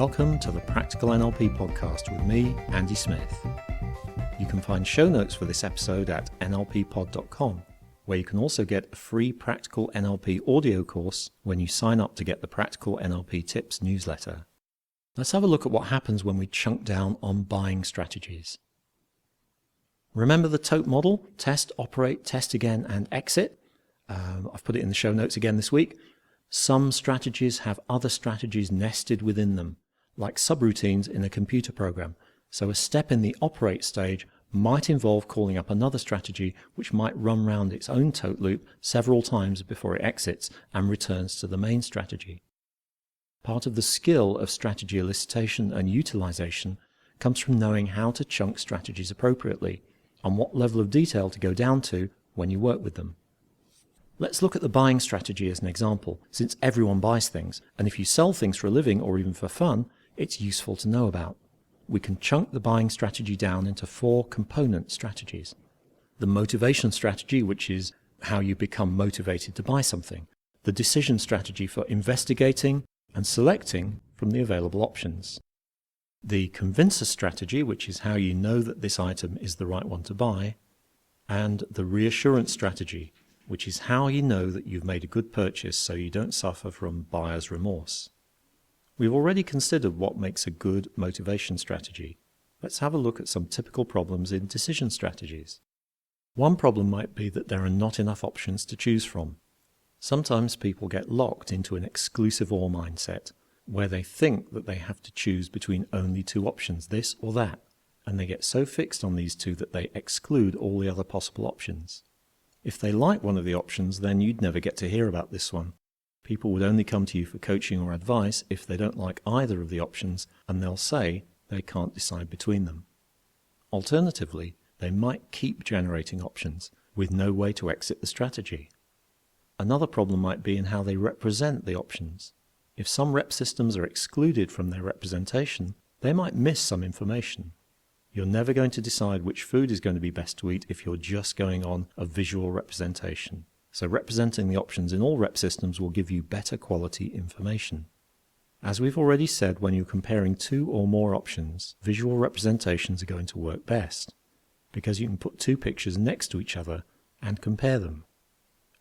welcome to the Practical NLP podcast with me, Andy Smith. You can find show notes for this episode at nlppod.com, where you can also get a free Practical NLP audio course when you sign up to get the Practical NLP Tips newsletter. Let's have a look at what happens when we chunk down on buying strategies. Remember the TOTE model? Test, operate, test again, and exit. I've put it in the show notes again this week. Some strategies have other strategies nested within them, like subroutines in a computer program. So a step in the operate stage might involve calling up another strategy which might run round its own TOTE loop several times before it exits and returns to the main strategy. Part of the skill of strategy elicitation and utilization comes from knowing how to chunk strategies appropriately and what level of detail to go down to when you work with them. Let's look at the buying strategy as an example, since everyone buys things, and if you sell things for a living or even for fun, it's useful to know about. We can chunk the buying strategy down into 4 component strategies. The motivation strategy, which is how you become motivated to buy something. The decision strategy for investigating and selecting from the available options. The convincer strategy, which is how you know that this item is the right one to buy. And the reassurance strategy, which is how you know that you've made a good purchase so you don't suffer from buyer's remorse. We've already considered what makes a good motivation strategy. Let's have a look at some typical problems in decision strategies. One problem might be that there are not enough options to choose from. Sometimes people get locked into an exclusive or mindset, where they think that they have to choose between only 2 options, this or that, and they get so fixed on these 2 that they exclude all the other possible options. If they like one of the options, then you'd never get to hear about this one. People would only come to you for coaching or advice if they don't like either of the options, and they'll say they can't decide between them. Alternatively, they might keep generating options with no way to exit the strategy. Another problem might be in how they represent the options. If some rep systems are excluded from their representation, they might miss some information. You're never going to decide which food is going to be best to eat if you're just going on a visual representation. So representing the options in all rep systems will give you better quality information. As we've already said, when you're comparing 2 or more options, visual representations are going to work best, because you can put 2 pictures next to each other and compare them.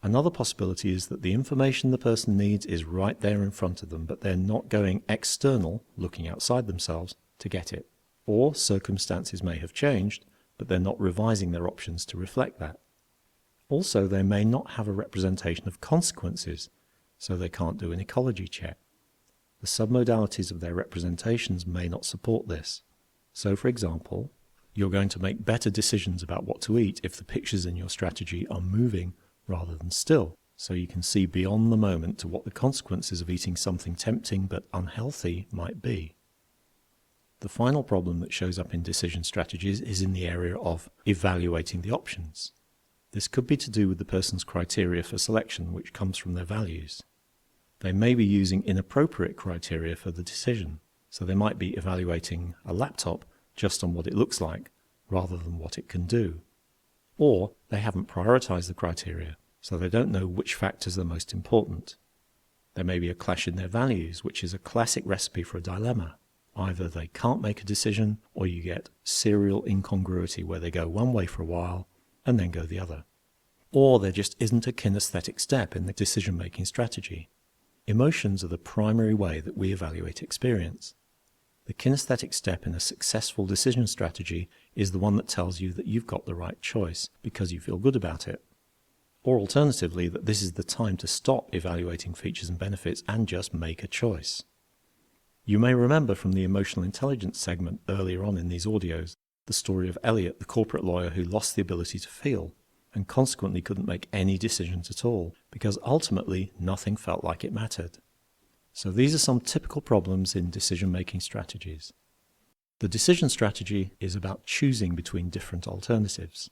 Another possibility is that the information the person needs is right there in front of them, but they're not going external, looking outside themselves, to get it. Or circumstances may have changed, but they're not revising their options to reflect that. Also, they may not have a representation of consequences, so they can't do an ecology check. The submodalities of their representations may not support this. So, for example, you're going to make better decisions about what to eat if the pictures in your strategy are moving rather than still, so you can see beyond the moment to what the consequences of eating something tempting but unhealthy might be. The final problem that shows up in decision strategies is in the area of evaluating the options. This could be to do with the person's criteria for selection, which comes from their values. They may be using inappropriate criteria for the decision, so they might be evaluating a laptop just on what it looks like, rather than what it can do. Or they haven't prioritized the criteria, so they don't know which factors are most important. There may be a clash in their values, which is a classic recipe for a dilemma. Either they can't make a decision, or you get serial incongruity where they go one way for a while and then go the other. Or there just isn't a kinesthetic step in the decision-making strategy. Emotions are the primary way that we evaluate experience. The kinesthetic step in a successful decision strategy is the one that tells you that you've got the right choice because you feel good about it. Or alternatively, that this is the time to stop evaluating features and benefits and just make a choice. You may remember from the emotional intelligence segment earlier on in these audios the story of Elliot, the corporate lawyer who lost the ability to feel and consequently couldn't make any decisions at all because ultimately nothing felt like it mattered. So these are some typical problems in decision-making strategies. The decision strategy is about choosing between different alternatives.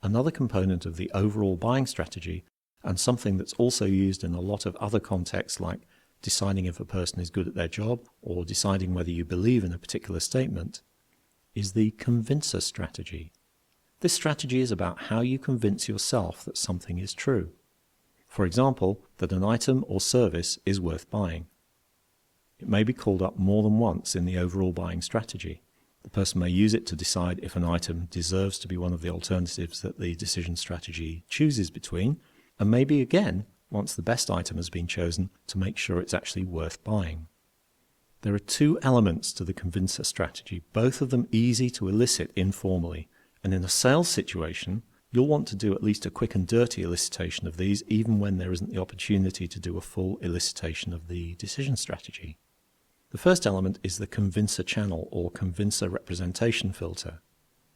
Another component of the overall buying strategy, and something that's also used in a lot of other contexts like deciding if a person is good at their job, or deciding whether you believe in a particular statement, is the convincer strategy. This strategy is about how you convince yourself that something is true. For example, that an item or service is worth buying. It may be called up more than once in the overall buying strategy. The person may use it to decide if an item deserves to be one of the alternatives that the decision strategy chooses between, and maybe again, once the best item has been chosen, to make sure it's actually worth buying. There are two elements to the convincer strategy, both of them easy to elicit informally, and in a sales situation, you'll want to do at least a quick and dirty elicitation of these, even when there isn't the opportunity to do a full elicitation of the decision strategy. The first element is the convincer channel or convincer representation filter.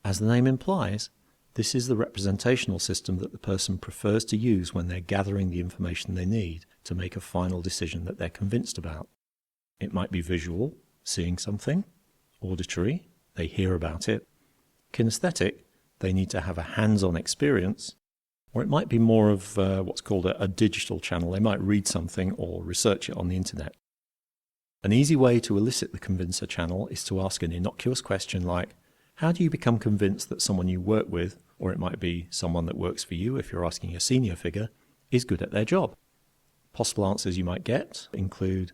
As the name implies, this is the representational system that the person prefers to use when they're gathering the information they need to make a final decision that they're convinced about. It might be visual, seeing something; auditory, they hear about it; kinesthetic, they need to have a hands-on experience; or it might be more of what's called a digital channel. They might read something or research it on the internet. An easy way to elicit the convincer channel is to ask an innocuous question like, how do you become convinced that someone you work with, or it might be someone that works for you if you're asking a senior figure, is good at their job? Possible answers you might get include,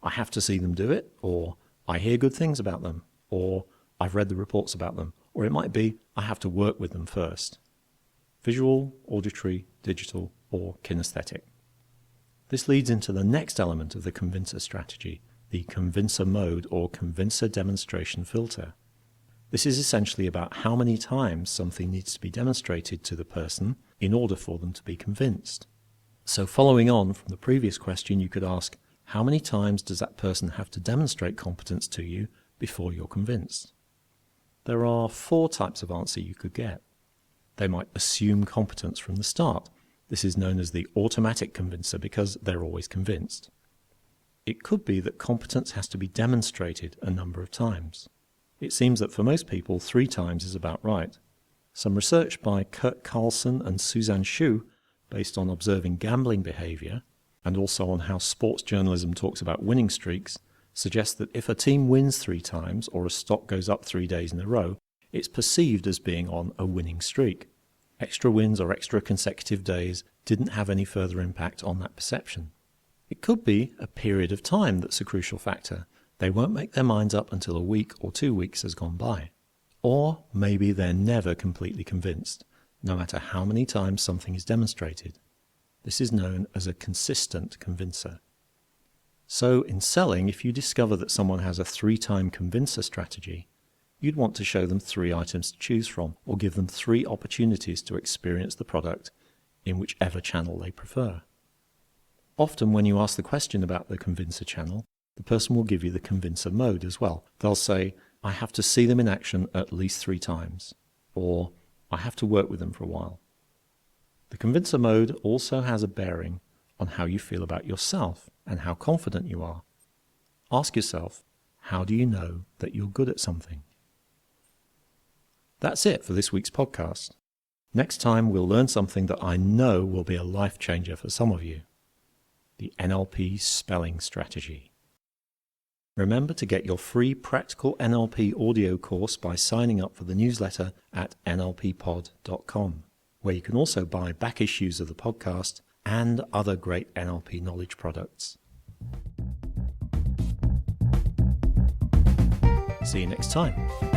I have to see them do it, or I hear good things about them, or I've read the reports about them, or it might be, I have to work with them first. Visual, auditory, digital, or kinesthetic. This leads into the next element of the convincer strategy, the convincer mode or convincer demonstration filter. This is essentially about how many times something needs to be demonstrated to the person in order for them to be convinced. So following on from the previous question, you could ask, how many times does that person have to demonstrate competence to you before you're convinced? There are 4 types of answer you could get. They might assume competence from the start. This is known as the automatic convincer because they're always convinced. It could be that competence has to be demonstrated a number of times. It seems that for most people, 3 times is about right. Some research by Kurt Carlson and Suzanne Shu, based on observing gambling behavior, and also on how sports journalism talks about winning streaks, suggests that if a team wins 3 times or a stock goes up 3 days in a row, it's perceived as being on a winning streak. Extra wins or extra consecutive days didn't have any further impact on that perception. It could be a period of time that's a crucial factor. They won't make their minds up until a week or 2 weeks has gone by. Or maybe they're never completely convinced, no matter how many times something is demonstrated. This is known as a consistent convincer. So in selling, if you discover that someone has a 3-time convincer strategy, you'd want to show them 3 items to choose from, or give them 3 opportunities to experience the product in whichever channel they prefer. Often when you ask the question about the convincer channel, the person will give you the convincer mode as well. They'll say, I have to see them in action at least 3 times, or I have to work with them for a while. The convincer mode also has a bearing on how you feel about yourself and how confident you are. Ask yourself, how do you know that you're good at something? That's it for this week's podcast. Next time we'll learn something that I know will be a life changer for some of you. The NLP spelling strategy. Remember to get your free practical NLP audio course by signing up for the newsletter at nlppod.com, where you can also buy back issues of the podcast and other great NLP knowledge products. See you next time.